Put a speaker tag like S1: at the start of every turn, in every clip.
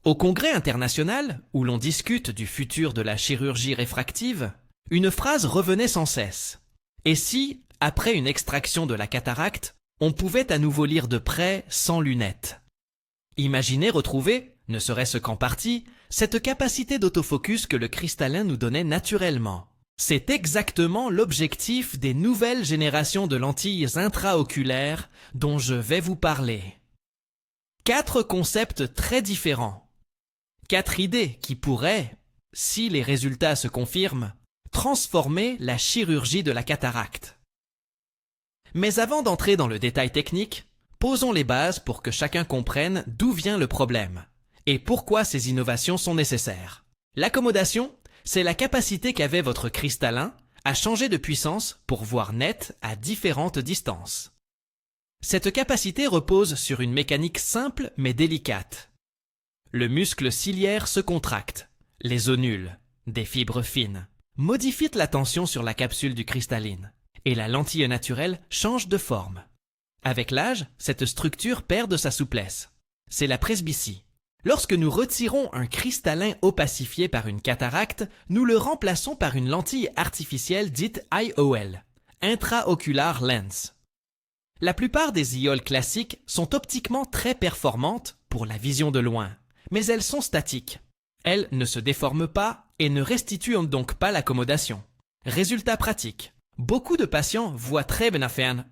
S1: Au Congrès international, où l'on discute du futur de la chirurgie réfractive, une phrase revenait sans cesse. Et si, après une extraction de la cataracte, on pouvait à nouveau lire de près sans lunettes? Imaginez retrouver, ne serait-ce qu'en partie, cette capacité d'autofocus que le cristallin nous donnait naturellement. C'est exactement l'objectif des nouvelles générations de lentilles intraoculaires dont je vais vous parler. 4 concepts très différents. 4 idées qui pourraient, si les résultats se confirment, transformer la chirurgie de la cataracte. Mais avant d'entrer dans le détail technique, posons les bases pour que chacun comprenne d'où vient le problème et pourquoi ces innovations sont nécessaires. L'accommodation, c'est la capacité qu'avait votre cristallin à changer de puissance pour voir net à différentes distances. Cette capacité repose sur une mécanique simple mais délicate. Le muscle ciliaire se contracte, les onules, des fibres fines, modifient la tension sur la capsule du cristalline et la lentille naturelle change de forme. Avec l'âge, cette structure perd de sa souplesse. C'est la presbytie. Lorsque nous retirons un cristallin opacifié par une cataracte, nous le remplaçons par une lentille artificielle dite IOL, Intraocular Lens. La plupart des IOL classiques sont optiquement très performantes pour la vision de loin, mais elles sont statiques. Elles ne se déforment pas et ne restituent donc pas l'accommodation. Résultat pratique. Beaucoup de patients voient très bien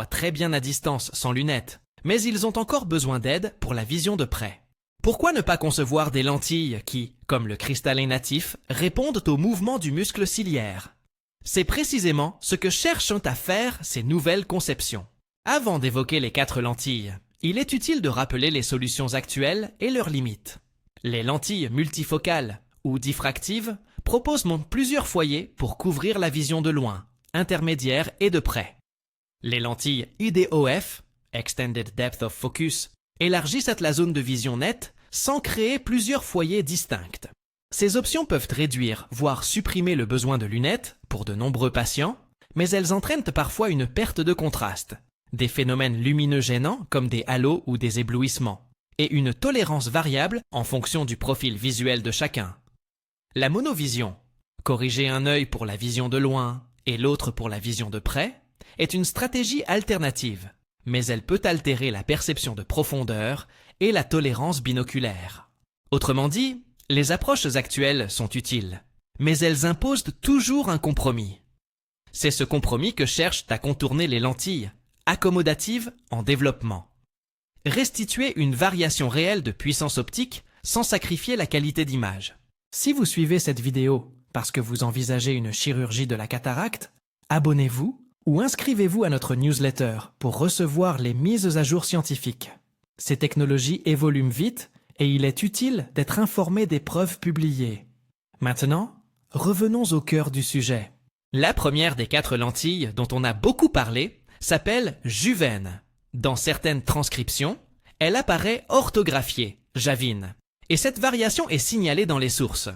S1: très bien à distance sans lunettes, mais ils ont encore besoin d'aide pour la vision de près. Pourquoi ne pas concevoir des lentilles qui, comme le cristallin natif, répondent au mouvement du muscle ciliaire? C'est précisément ce que cherchent à faire ces nouvelles conceptions. Avant d'évoquer les 4 lentilles, il est utile de rappeler les solutions actuelles et leurs limites. Les lentilles multifocales ou diffractives proposent plusieurs foyers pour couvrir la vision de loin, intermédiaire et de près. Les lentilles IDOF, Extended Depth of Focus, élargissent la zone de vision nette sans créer plusieurs foyers distincts. Ces options peuvent réduire, voire supprimer le besoin de lunettes pour de nombreux patients, mais elles entraînent parfois une perte de contraste, des phénomènes lumineux gênants comme des halos ou des éblouissements, et une tolérance variable en fonction du profil visuel de chacun. La monovision, corriger un œil pour la vision de loin et l'autre pour la vision de près, est une stratégie alternative, mais elle peut altérer la perception de profondeur et la tolérance binoculaire. Autrement dit, les approches actuelles sont utiles, mais elles imposent toujours un compromis. C'est ce compromis que cherchent à contourner les lentilles, accommodatives en développement. Restituer une variation réelle de puissance optique sans sacrifier la qualité d'image. Si vous suivez cette vidéo parce que vous envisagez une chirurgie de la cataracte, abonnez-vous ou inscrivez-vous à notre newsletter pour recevoir les mises à jour scientifiques. Ces technologies évoluent vite et il est utile d'être informé des preuves publiées. Maintenant, revenons au cœur du sujet. La première des 4 lentilles dont on a beaucoup parlé s'appelle Juven. Dans certaines transcriptions, elle apparaît orthographiée, Javin, et cette variation est signalée dans les sources.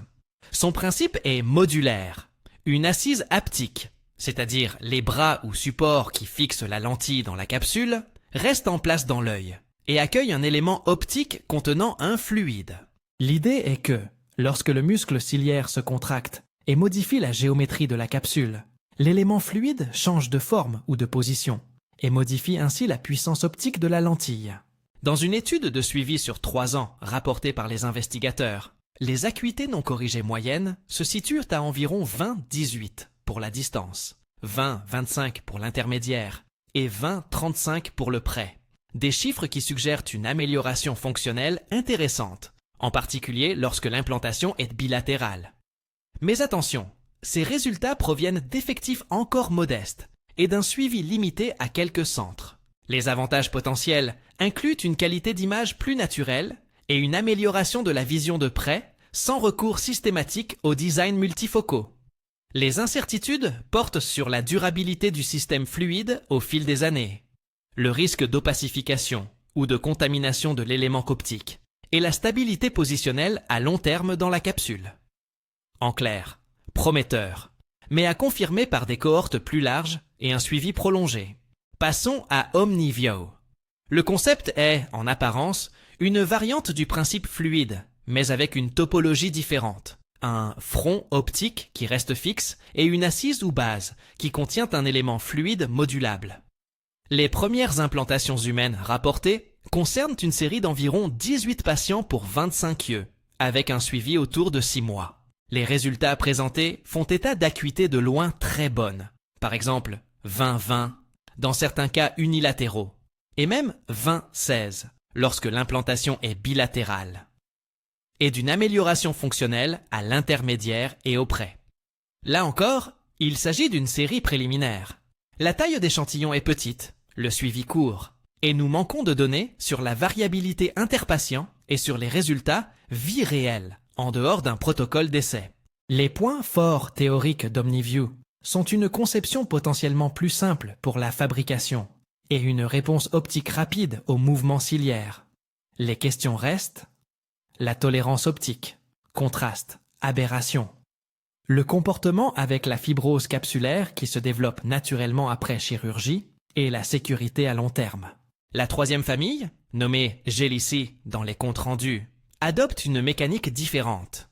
S1: Son principe est modulaire, une assise haptique, c'est-à-dire les bras ou supports qui fixent la lentille dans la capsule, restent en place dans l'œil et accueillent un élément optique contenant un fluide. L'idée est que, lorsque le muscle ciliaire se contracte et modifie la géométrie de la capsule, l'élément fluide change de forme ou de position et modifie ainsi la puissance optique de la lentille. Dans une étude de suivi sur 3 ans rapportée par les investigateurs, les acuités non corrigées moyennes se situent à environ 20-18 pour la distance, 20-25 pour l'intermédiaire et 20-35 pour le près. Des chiffres qui suggèrent une amélioration fonctionnelle intéressante, en particulier lorsque l'implantation est bilatérale. Mais attention, ces résultats proviennent d'effectifs encore modestes et d'un suivi limité à quelques centres. Les avantages potentiels incluent une qualité d'image plus naturelle et une amélioration de la vision de près sans recours systématique aux designs multifocaux. Les incertitudes portent sur la durabilité du système fluide au fil des années, le risque d'opacification ou de contamination de l'élément optique et la stabilité positionnelle à long terme dans la capsule. En clair, prometteur, mais à confirmer par des cohortes plus larges et un suivi prolongé. Passons à Omnivio. Le concept est, en apparence, une variante du principe fluide, mais avec une topologie différente. Un front optique qui reste fixe et une assise ou base qui contient un élément fluide modulable. Les premières implantations humaines rapportées concernent une série d'environ 18 patients pour 25 yeux, avec un suivi autour de 6 mois. Les résultats présentés font état d'acuité de loin très bonne, par exemple 20-20 dans certains cas unilatéraux, et même 20-16 lorsque l'implantation est bilatérale, et d'une amélioration fonctionnelle à l'intermédiaire et au près. Là encore, il s'agit d'une série préliminaire. La taille d'échantillon est petite, le suivi court, et nous manquons de données sur la variabilité interpatient et sur les résultats vie réelle, en dehors d'un protocole d'essai. Les points forts théoriques d'OmniView sont une conception potentiellement plus simple pour la fabrication et une réponse optique rapide aux mouvements ciliaires. Les questions restent la tolérance optique, contraste, aberration, le comportement avec la fibrose capsulaire qui se développe naturellement après chirurgie et la sécurité à long terme. La troisième famille, nommée Gélicie dans les comptes rendus, adopte une mécanique différente.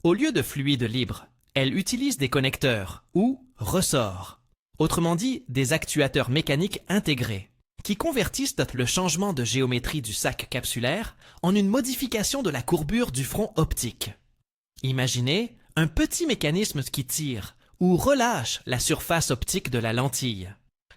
S1: Au lieu de fluide libre, elle utilise des connecteurs ou ressorts, autrement dit des actuateurs mécaniques intégrés, qui convertissent le changement de géométrie du sac capsulaire en une modification de la courbure du front optique. Imaginez un petit mécanisme qui tire ou relâche la surface optique de la lentille,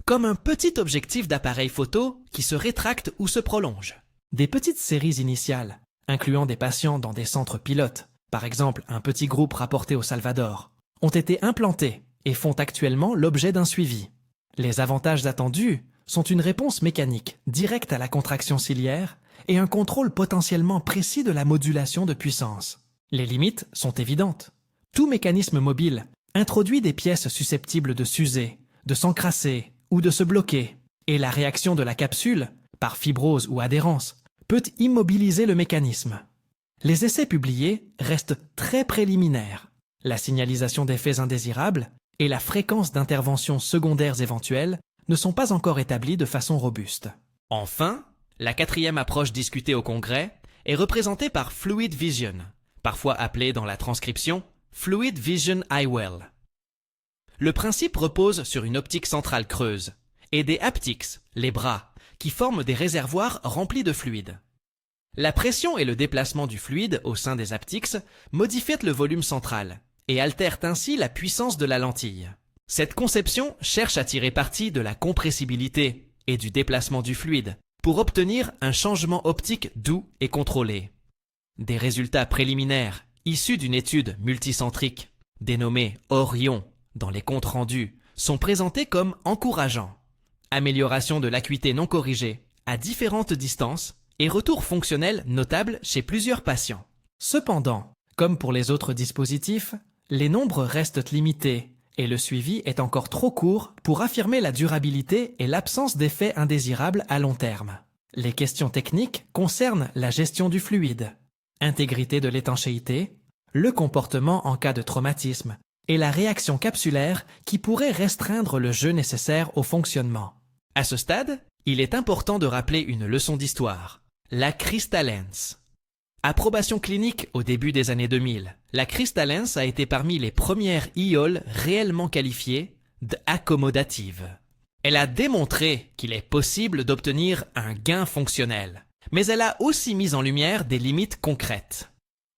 S1: comme un petit objectif d'appareil photo qui se rétracte ou se prolonge. Des petites séries initiales, incluant des patients dans des centres pilotes, par exemple un petit groupe rapporté au Salvador, ont été implantées et font actuellement l'objet d'un suivi. Les avantages attendus sont une réponse mécanique directe à la contraction ciliaire et un contrôle potentiellement précis de la modulation de puissance. Les limites sont évidentes. Tout mécanisme mobile introduit des pièces susceptibles de s'user, de s'encrasser ou de se bloquer, et la réaction de la capsule, par fibrose ou adhérence, peut immobiliser le mécanisme. Les essais publiés restent très préliminaires. La signalisation d'effets indésirables et la fréquence d'interventions secondaires éventuelles ne sont pas encore établies de façon robuste. Enfin, la quatrième approche discutée au Congrès est représentée par Fluid Vision, parfois appelée dans la transcription Fluid Vision IOL. Le principe repose sur une optique centrale creuse et des haptics, les bras, qui forment des réservoirs remplis de fluide. La pression et le déplacement du fluide au sein des haptics modifient le volume central et altèrent ainsi la puissance de la lentille. Cette conception cherche à tirer parti de la compressibilité et du déplacement du fluide pour obtenir un changement optique doux et contrôlé. Des résultats préliminaires issus d'une étude multicentrique dénommée Orion dans les comptes rendus sont présentés comme encourageants. Amélioration de l'acuité non corrigée à différentes distances et retour fonctionnel notable chez plusieurs patients. Cependant, comme pour les autres dispositifs, les nombres restent limités et le suivi est encore trop court pour affirmer la durabilité et l'absence d'effets indésirables à long terme. Les questions techniques concernent la gestion du fluide, intégrité de l'étanchéité, le comportement en cas de traumatisme et la réaction capsulaire qui pourrait restreindre le jeu nécessaire au fonctionnement. À ce stade, il est important de rappeler une leçon d'histoire, la Crystalens. Approbation clinique au début des années 2000, la Crystalens a été parmi les premières IOL réellement qualifiées d'accommodative. Elle a démontré qu'il est possible d'obtenir un gain fonctionnel, mais elle a aussi mis en lumière des limites concrètes.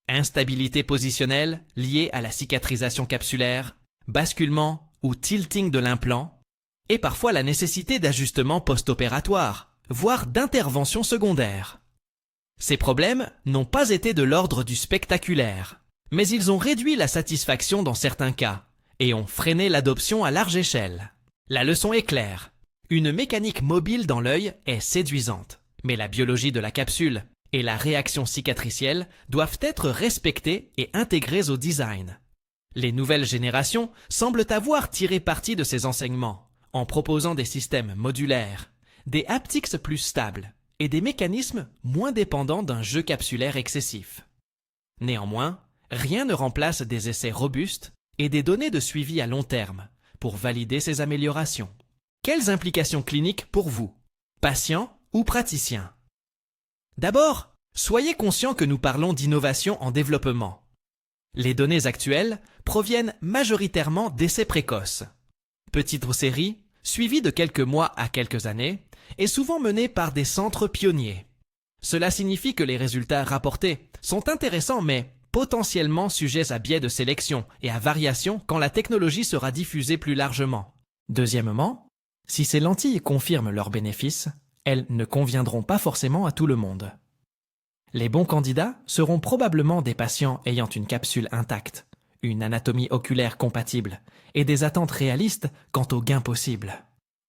S1: Instabilité positionnelle liée à la cicatrisation capsulaire, basculement ou tilting de l'implant, et parfois la nécessité d'ajustements post-opératoires, voire d'interventions secondaires. Ces problèmes n'ont pas été de l'ordre du spectaculaire, mais ils ont réduit la satisfaction dans certains cas et ont freiné l'adoption à large échelle. La leçon est claire. Une mécanique mobile dans l'œil est séduisante, mais la biologie de la capsule et la réaction cicatricielle doivent être respectées et intégrées au design. Les nouvelles générations semblent avoir tiré parti de ces enseignements en proposant des systèmes modulaires, des haptics plus stables et des mécanismes moins dépendants d'un jeu capsulaire excessif. Néanmoins, rien ne remplace des essais robustes et des données de suivi à long terme pour valider ces améliorations. Quelles implications cliniques pour vous, patients ou praticiens? D'abord, Soyez conscient que nous parlons d'innovation en développement. Les données actuelles proviennent majoritairement d'essais précoces. Petite série, suivie de quelques mois à quelques années, est souvent menée par des centres pionniers. Cela signifie que les résultats rapportés sont intéressants mais potentiellement sujets à biais de sélection et à variation quand la technologie sera diffusée plus largement. Deuxièmement, si ces lentilles confirment leurs bénéfices, elles ne conviendront pas forcément à tout le monde. Les bons candidats seront probablement des patients ayant une capsule intacte, une anatomie oculaire compatible et des attentes réalistes quant aux gains possibles.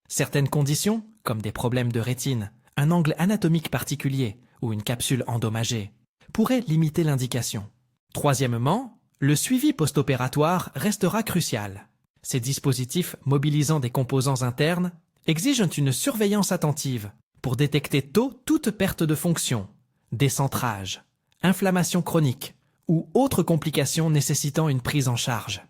S1: Certaines conditions, comme des problèmes de rétine, un angle anatomique particulier ou une capsule endommagée, pourraient limiter l'indication. Troisièmement, le suivi post-opératoire restera crucial. Ces dispositifs mobilisant des composants internes exigent une surveillance attentive pour détecter tôt toute perte de fonction, décentrage, inflammation chronique ou autres complications nécessitant une prise en charge.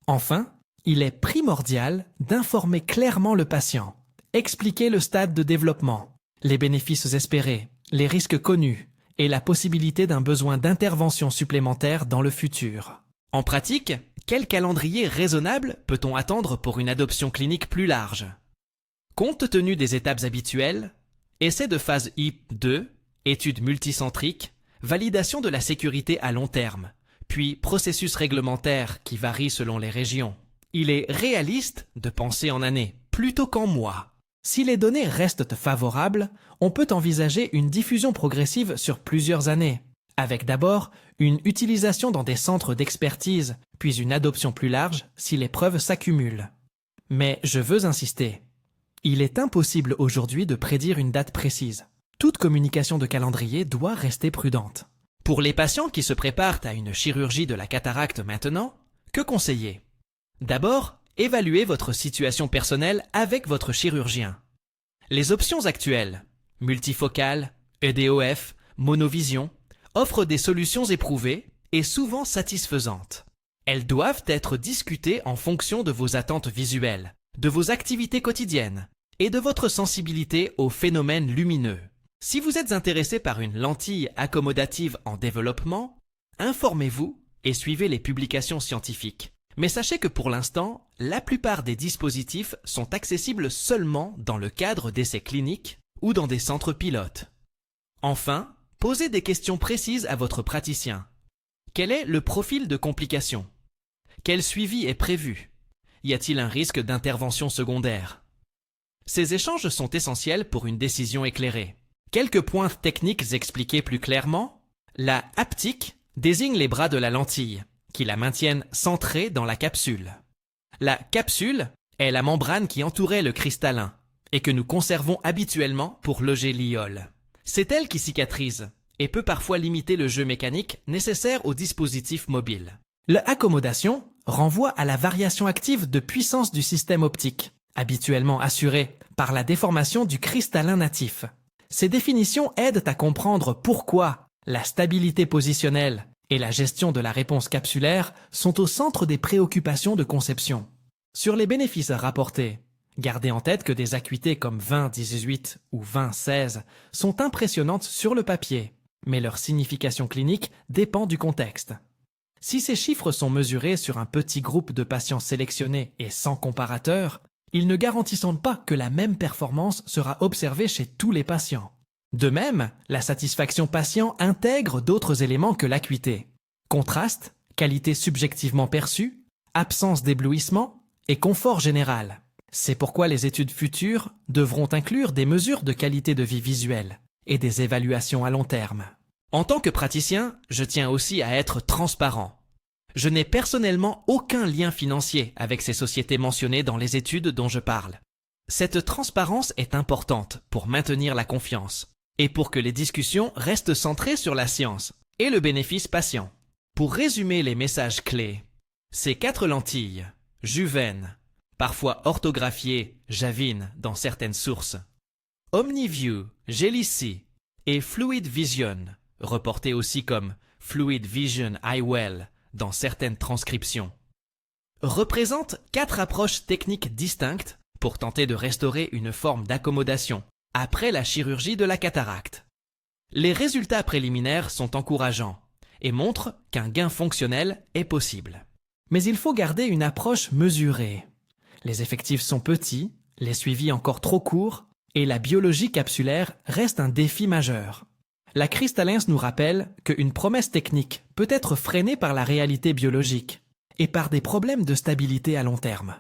S1: Enfin, il est primordial d'informer clairement le patient, expliquer le stade de développement, les bénéfices espérés, les risques connus et la possibilité d'un besoin d'intervention supplémentaire dans le futur. En pratique, quel calendrier raisonnable peut-on attendre pour une adoption clinique plus large? Compte tenu des étapes habituelles, essai de phase I2, études multicentriques, validation de la sécurité à long terme, puis processus réglementaire qui varie selon les régions. Il est réaliste de penser en années, plutôt qu'en mois. Si les données restent favorables, on peut envisager une diffusion progressive sur plusieurs années, avec d'abord une utilisation dans des centres d'expertise, puis une adoption plus large si les preuves s'accumulent. Mais je veux insister, il est impossible aujourd'hui de prédire une date précise. Toute communication de calendrier doit rester prudente. Pour les patients qui se préparent à une chirurgie de la cataracte maintenant, que conseiller? D'abord, évaluez votre situation personnelle avec votre chirurgien. Les options actuelles, multifocale, EDOF, monovision, offrent des solutions éprouvées et souvent satisfaisantes. Elles doivent être discutées en fonction de vos attentes visuelles, de vos activités quotidiennes et de votre sensibilité aux phénomènes lumineux. Si vous êtes intéressé par une lentille accommodative en développement, informez-vous et suivez les publications scientifiques. Mais sachez que pour l'instant, la plupart des dispositifs sont accessibles seulement dans le cadre d'essais cliniques ou dans des centres pilotes. Enfin, posez des questions précises à votre praticien. Quel est le profil de complications? Quel suivi est prévu? Y a-t-il un risque d'intervention secondaire? Ces échanges sont essentiels pour une décision éclairée. Quelques points techniques expliqués plus clairement. La haptique désigne les bras de la lentille, qui la maintiennent centrée dans la capsule. La capsule est la membrane qui entourait le cristallin et que nous conservons habituellement pour loger l'iole. C'est elle qui cicatrise et peut parfois limiter le jeu mécanique nécessaire au dispositif mobile. L'accommodation renvoie à la variation active de puissance du système optique, habituellement assurée par la déformation du cristallin natif. Ces définitions aident à comprendre pourquoi la stabilité positionnelle et la gestion de la réponse capsulaire sont au centre des préoccupations de conception. Sur les bénéfices à rapporter, gardez en tête que des acuités comme 20-18 ou 20-16 sont impressionnantes sur le papier, mais leur signification clinique dépend du contexte. Si ces chiffres sont mesurés sur un petit groupe de patients sélectionnés et sans comparateur, ils ne garantissent pas que la même performance sera observée chez tous les patients. De même, la satisfaction patient intègre d'autres éléments que l'acuité. Contraste, qualité subjectivement perçue, absence d'éblouissement et confort général. C'est pourquoi les études futures devront inclure des mesures de qualité de vie visuelle et des évaluations à long terme. En tant que praticien, je tiens aussi à être transparent. Je n'ai personnellement aucun lien financier avec ces sociétés mentionnées dans les études dont je parle. Cette transparence est importante pour maintenir la confiance et pour que les discussions restent centrées sur la science et le bénéfice patient. Pour résumer les messages clés, ces 4 lentilles, Juven, parfois orthographiées Javin dans certaines sources, OmniView, Gelici et Fluid Vision, reportées aussi comme Fluid Vision IWell dans certaines transcriptions, représentent 4 approches techniques distinctes pour tenter de restaurer une forme d'accommodation après la chirurgie de la cataracte. Les résultats préliminaires sont encourageants et montrent qu'un gain fonctionnel est possible. Mais il faut garder une approche mesurée. Les effectifs sont petits, les suivis encore trop courts, et la biologie capsulaire reste un défi majeur. La Crystalence nous rappelle qu'une promesse technique peut être freinée par la réalité biologique et par des problèmes de stabilité à long terme.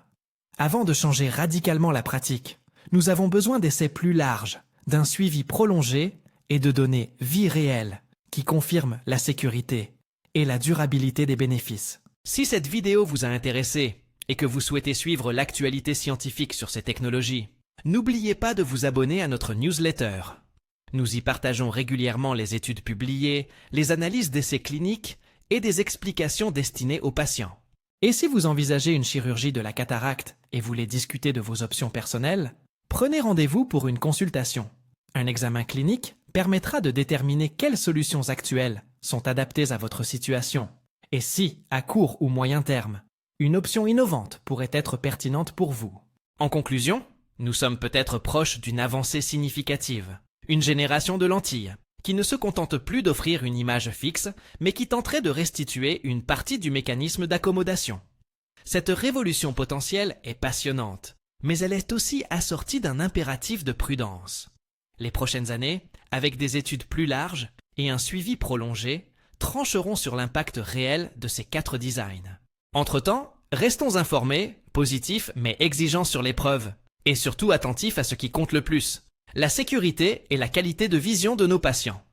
S1: Avant de changer radicalement la pratique, nous avons besoin d'essais plus larges, d'un suivi prolongé et de données vie réelle qui confirment la sécurité et la durabilité des bénéfices. Si cette vidéo vous a intéressé et que vous souhaitez suivre l'actualité scientifique sur ces technologies, n'oubliez pas de vous abonner à notre newsletter. Nous y partageons régulièrement les études publiées, les analyses d'essais cliniques et des explications destinées aux patients. Et si vous envisagez une chirurgie de la cataracte et voulez discuter de vos options personnelles, prenez rendez-vous pour une consultation. Un examen clinique permettra de déterminer quelles solutions actuelles sont adaptées à votre situation et si, à court ou moyen terme, une option innovante pourrait être pertinente pour vous. En conclusion, nous sommes peut-être proches d'une avancée significative. Une génération de lentilles qui ne se contente plus d'offrir une image fixe, mais qui tenterait de restituer une partie du mécanisme d'accommodation. Cette révolution potentielle est passionnante, mais elle est aussi assortie d'un impératif de prudence. Les prochaines années, avec des études plus larges et un suivi prolongé, trancheront sur l'impact réel de ces 4 designs. Entre-temps, restons informés, positifs mais exigeants sur les preuves, et surtout attentifs à ce qui compte le plus: la sécurité et la qualité de vision de nos patients.